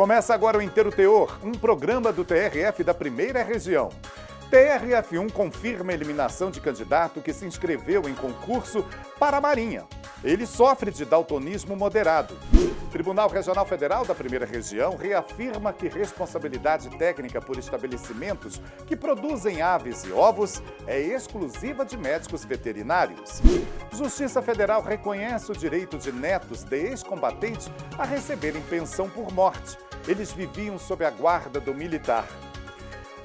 Começa agora o Inteiro Teor, um programa do TRF da Primeira Região. TRF1 confirma a eliminação de candidato que se inscreveu em concurso para a Marinha. Ele sofre de daltonismo moderado. Tribunal Regional Federal da Primeira Região reafirma que responsabilidade técnica por estabelecimentos que produzem aves e ovos é exclusiva de médicos veterinários. Justiça Federal reconhece o direito de netos de ex-combatentes a receberem pensão por morte. Eles viviam sob a guarda do militar.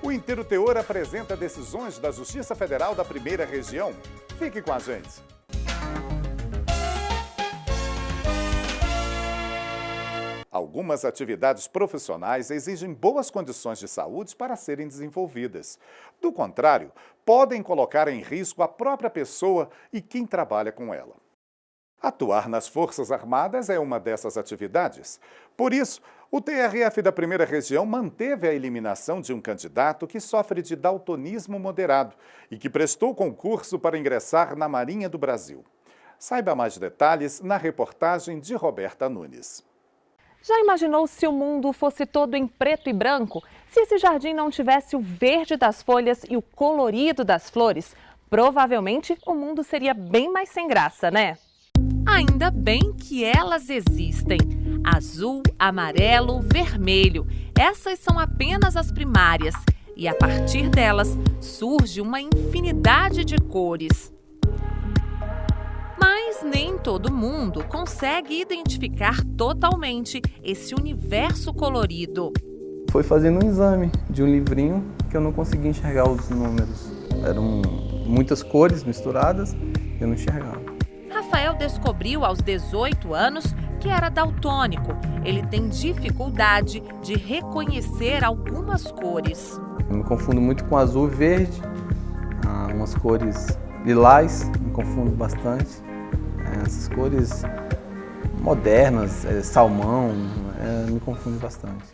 O Inteiro Teor apresenta decisões da Justiça Federal da Primeira Região. Fique com a gente. Algumas atividades profissionais exigem boas condições de saúde para serem desenvolvidas. Do contrário, podem colocar em risco a própria pessoa e quem trabalha com ela. Atuar nas Forças Armadas é uma dessas atividades. Por isso, o TRF da Primeira Região manteve a eliminação de um candidato que sofre de daltonismo moderado e que prestou concurso para ingressar na Marinha do Brasil. Saiba mais detalhes na reportagem de Roberta Nunes. Já imaginou se o mundo fosse todo em preto e branco? Se esse jardim não tivesse o verde das folhas e o colorido das flores? Provavelmente o mundo seria bem mais sem graça, né? Ainda bem que elas existem. Azul, amarelo, vermelho. Essas são apenas as primárias. E a partir delas surge uma infinidade de cores. Mas nem todo mundo consegue identificar totalmente esse universo colorido. Foi fazendo um exame de um livrinho que eu não conseguia enxergar os números. Eram muitas cores misturadas e eu não enxergava. Rafael descobriu aos 18 anos que era daltônico. Ele tem dificuldade de reconhecer algumas cores. Eu me confundo muito com azul e verde, umas cores lilás, me confundo bastante. Essas cores modernas, salmão, me confundo bastante.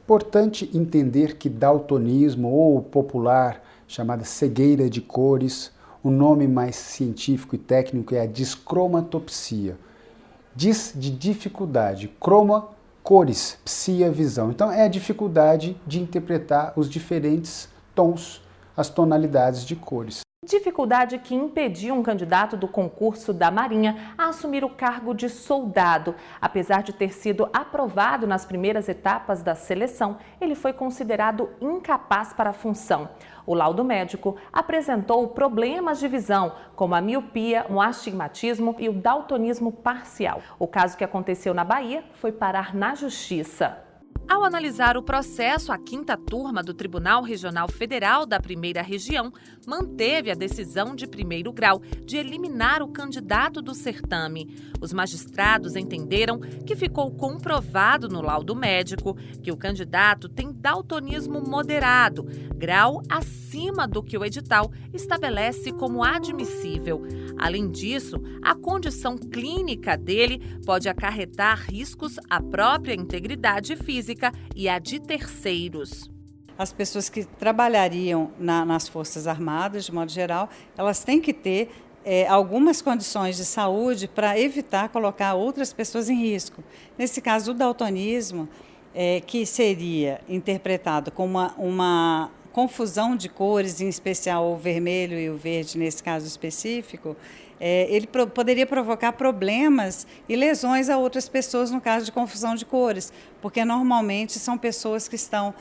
Importante entender que daltonismo, ou popular chamada cegueira de cores, o nome mais científico e técnico é a discromatopsia. Dis de dificuldade, croma, cores, psia, visão. Então é a dificuldade de interpretar os diferentes tons, as tonalidades de cores. Dificuldade que impediu um candidato do concurso da Marinha a assumir o cargo de soldado. Apesar de ter sido aprovado nas primeiras etapas da seleção, ele foi considerado incapaz para a função. O laudo médico apresentou problemas de visão, como a miopia, um astigmatismo e o daltonismo parcial. O caso que aconteceu na Bahia foi parar na Justiça. Ao analisar o processo, a 5ª turma do Tribunal Regional Federal da Primeira Região manteve a decisão de primeiro grau de eliminar o candidato do certame. Os magistrados entenderam que ficou comprovado no laudo médico que o candidato tem daltonismo moderado, grau acima do que o edital estabelece como admissível. Além disso, a condição clínica dele pode acarretar riscos à própria integridade física e a de terceiros. As pessoas que trabalhariam nas Forças Armadas, de modo geral, elas têm que ter algumas condições de saúde para evitar colocar outras pessoas em risco. Nesse caso, o daltonismo, que seria interpretado como uma confusão de cores, em especial o vermelho e o verde, nesse caso específico, ele poderia provocar problemas e lesões a outras pessoas no caso de confusão de cores, porque normalmente são pessoas que estão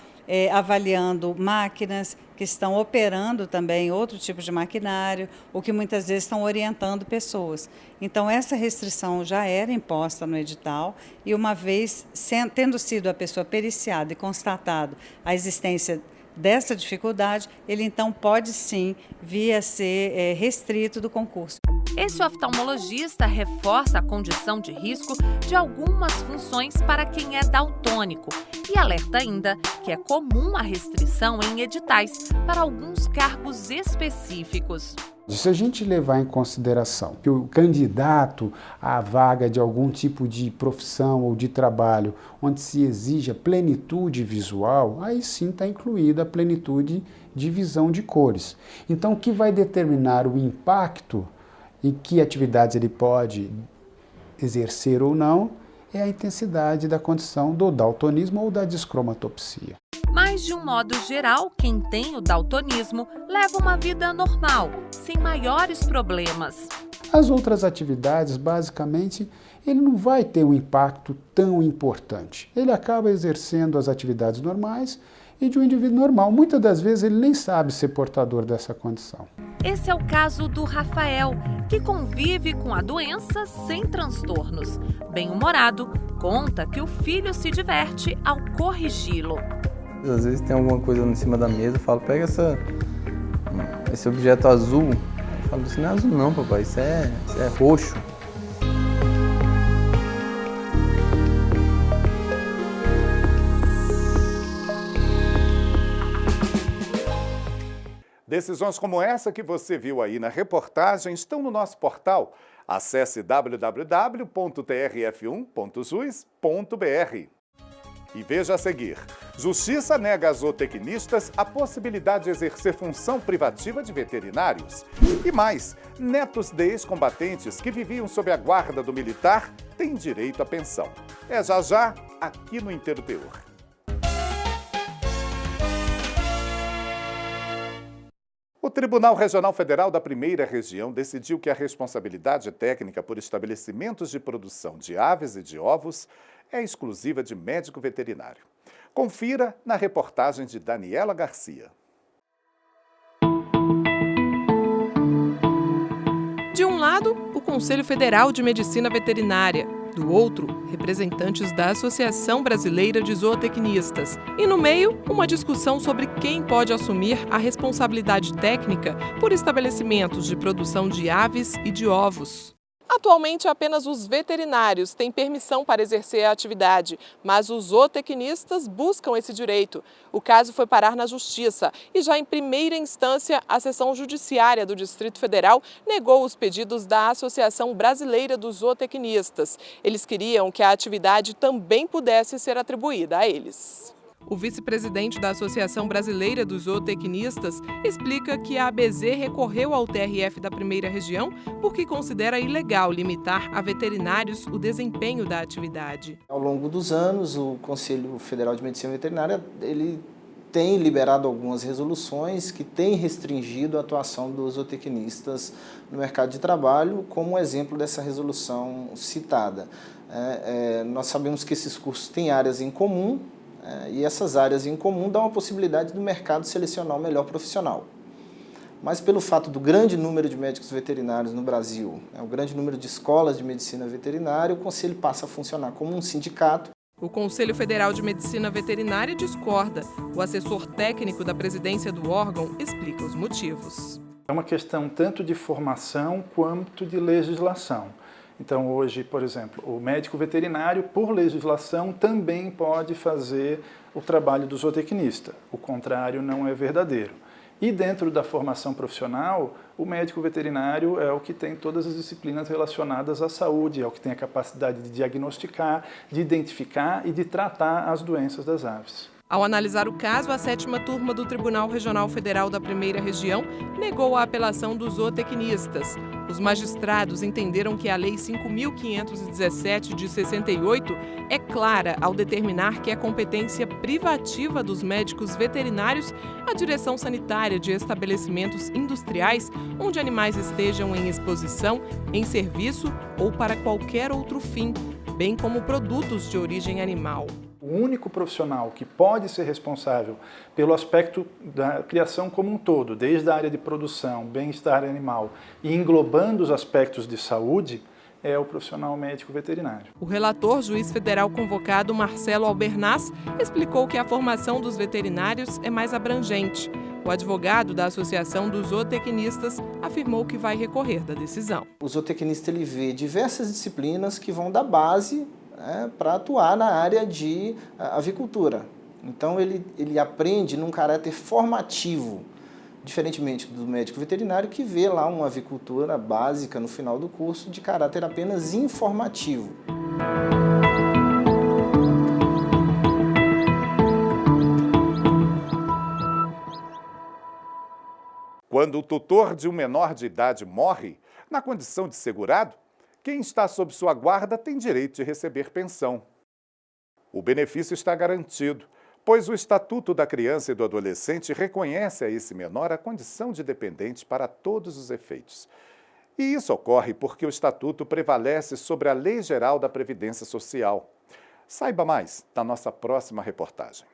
avaliando máquinas, que estão operando também outro tipo de maquinário, ou que muitas vezes estão orientando pessoas. Então, essa restrição já era imposta no edital e, uma vez tendo sido a pessoa periciada e constatado a existência dessa dificuldade, ele então pode sim vir a ser restrito do concurso. Esse oftalmologista reforça a condição de risco de algumas funções para quem é daltônico e alerta ainda que é comum a restrição em editais para alguns cargos específicos. Se a gente levar em consideração que o candidato à vaga de algum tipo de profissão ou de trabalho onde se exija plenitude visual, aí sim está incluída a plenitude de visão de cores. Então, o que vai determinar o impacto e que atividades ele pode exercer ou não é a intensidade da condição do daltonismo ou da descromatopsia. Mas, de um modo geral, quem tem o daltonismo leva uma vida normal, sem maiores problemas. As outras atividades, basicamente, ele não vai ter um impacto tão importante. Ele acaba exercendo as atividades normais e de um indivíduo normal. Muitas das vezes ele nem sabe ser portador dessa condição. Esse é o caso do Rafael, que convive com a doença sem transtornos. Bem-humorado, conta que o filho se diverte ao corrigi-lo. Às vezes tem alguma coisa em cima da mesa, eu falo, pega esse objeto azul. Eu falo, isso não é azul não, papai, isso é roxo. Decisões como essa que você viu aí na reportagem estão no nosso portal. Acesse www.trf1.jus.br. E veja a seguir: Justiça nega a zootecnistas a possibilidade de exercer função privativa de veterinários. E mais, netos de ex-combatentes que viviam sob a guarda do militar têm direito à pensão. É já, aqui no Inteiro Teor. O Tribunal Regional Federal da Primeira Região decidiu que a responsabilidade técnica por estabelecimentos de produção de aves e de ovos é exclusiva de médico veterinário. Confira na reportagem de Daniela Garcia. De um lado, o Conselho Federal de Medicina Veterinária. Do outro, representantes da Associação Brasileira de Zootecnistas. E no meio, uma discussão sobre quem pode assumir a responsabilidade técnica por estabelecimentos de produção de aves e de ovos. Atualmente, apenas os veterinários têm permissão para exercer a atividade, mas os zootecnistas buscam esse direito. O caso foi parar na Justiça e já em primeira instância, a seção judiciária do Distrito Federal negou os pedidos da Associação Brasileira dos Zootecnistas. Eles queriam que a atividade também pudesse ser atribuída a eles. O vice-presidente da Associação Brasileira dos Zootecnistas explica que a ABZ recorreu ao TRF da Primeira Região porque considera ilegal limitar a veterinários o desempenho da atividade. Ao longo dos anos, o Conselho Federal de Medicina Veterinária ele tem liberado algumas resoluções que têm restringido a atuação dos zootecnistas no mercado de trabalho, como exemplo dessa resolução citada. Nós sabemos que esses cursos têm áreas em comum, e essas áreas em comum dão a possibilidade do mercado selecionar o melhor profissional. Mas pelo fato do grande número de médicos veterinários no Brasil, o grande número de escolas de medicina veterinária, o Conselho passa a funcionar como um sindicato. O Conselho Federal de Medicina Veterinária discorda. O assessor técnico da presidência do órgão explica os motivos. É uma questão tanto de formação quanto de legislação. Então, hoje, por exemplo, o médico veterinário, por legislação, também pode fazer o trabalho do zootecnista. O contrário não é verdadeiro. E dentro da formação profissional, o médico veterinário é o que tem todas as disciplinas relacionadas à saúde, é o que tem a capacidade de diagnosticar, de identificar e de tratar as doenças das aves. Ao analisar o caso, a 7ª turma do Tribunal Regional Federal da Primeira Região negou a apelação dos zootecnistas. Os magistrados entenderam que a Lei 5.517 de 68 é clara ao determinar que é competência privativa dos médicos veterinários a direção sanitária de estabelecimentos industriais onde animais estejam em exposição, em serviço ou para qualquer outro fim, bem como produtos de origem animal. O único profissional que pode ser responsável pelo aspecto da criação como um todo, desde a área de produção, bem-estar animal e englobando os aspectos de saúde, é o profissional médico veterinário. O relator, juiz federal convocado Marcelo Albernaz, explicou que a formação dos veterinários é mais abrangente. O advogado da Associação dos Zootecnistas afirmou que vai recorrer da decisão. O zootecnista ele vê diversas disciplinas que vão da base para atuar na área de avicultura. Então ele aprende num caráter formativo, diferentemente do médico veterinário que vê lá uma avicultura básica no final do curso de caráter apenas informativo. Quando o tutor de um menor de idade morre, na condição de segurado, quem está sob sua guarda tem direito de receber pensão. O benefício está garantido, pois o Estatuto da Criança e do Adolescente reconhece a esse menor a condição de dependente para todos os efeitos. E isso ocorre porque o Estatuto prevalece sobre a Lei Geral da Previdência Social. Saiba mais na nossa próxima reportagem.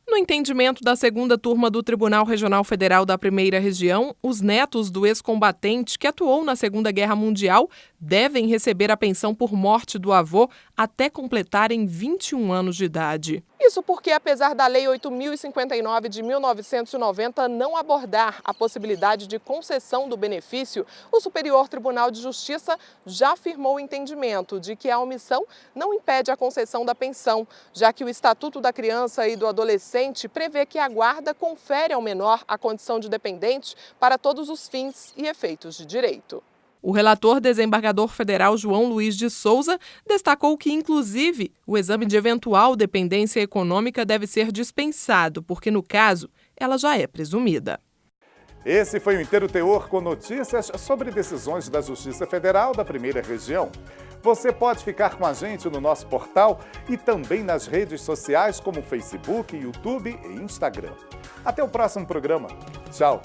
No entendimento da segunda turma do Tribunal Regional Federal da Primeira Região, os netos do ex-combatente que atuou na Segunda Guerra Mundial devem receber a pensão por morte do avô até completarem 21 anos de idade. Isso porque, apesar da Lei 8.059 de 1990 não abordar a possibilidade de concessão do benefício, o Superior Tribunal de Justiça já afirmou o entendimento de que a omissão não impede a concessão da pensão, já que o Estatuto da Criança e do Adolescente prevê que a guarda confere ao menor a condição de dependente para todos os fins e efeitos de direito. O relator desembargador federal João Luiz de Souza destacou que, inclusive, o exame de eventual dependência econômica deve ser dispensado, porque, no caso, ela já é presumida. Esse foi o Inteiro Teor com notícias sobre decisões da Justiça Federal da Primeira Região. Você pode ficar com a gente no nosso portal e também nas redes sociais como Facebook, YouTube e Instagram. Até o próximo programa. Tchau!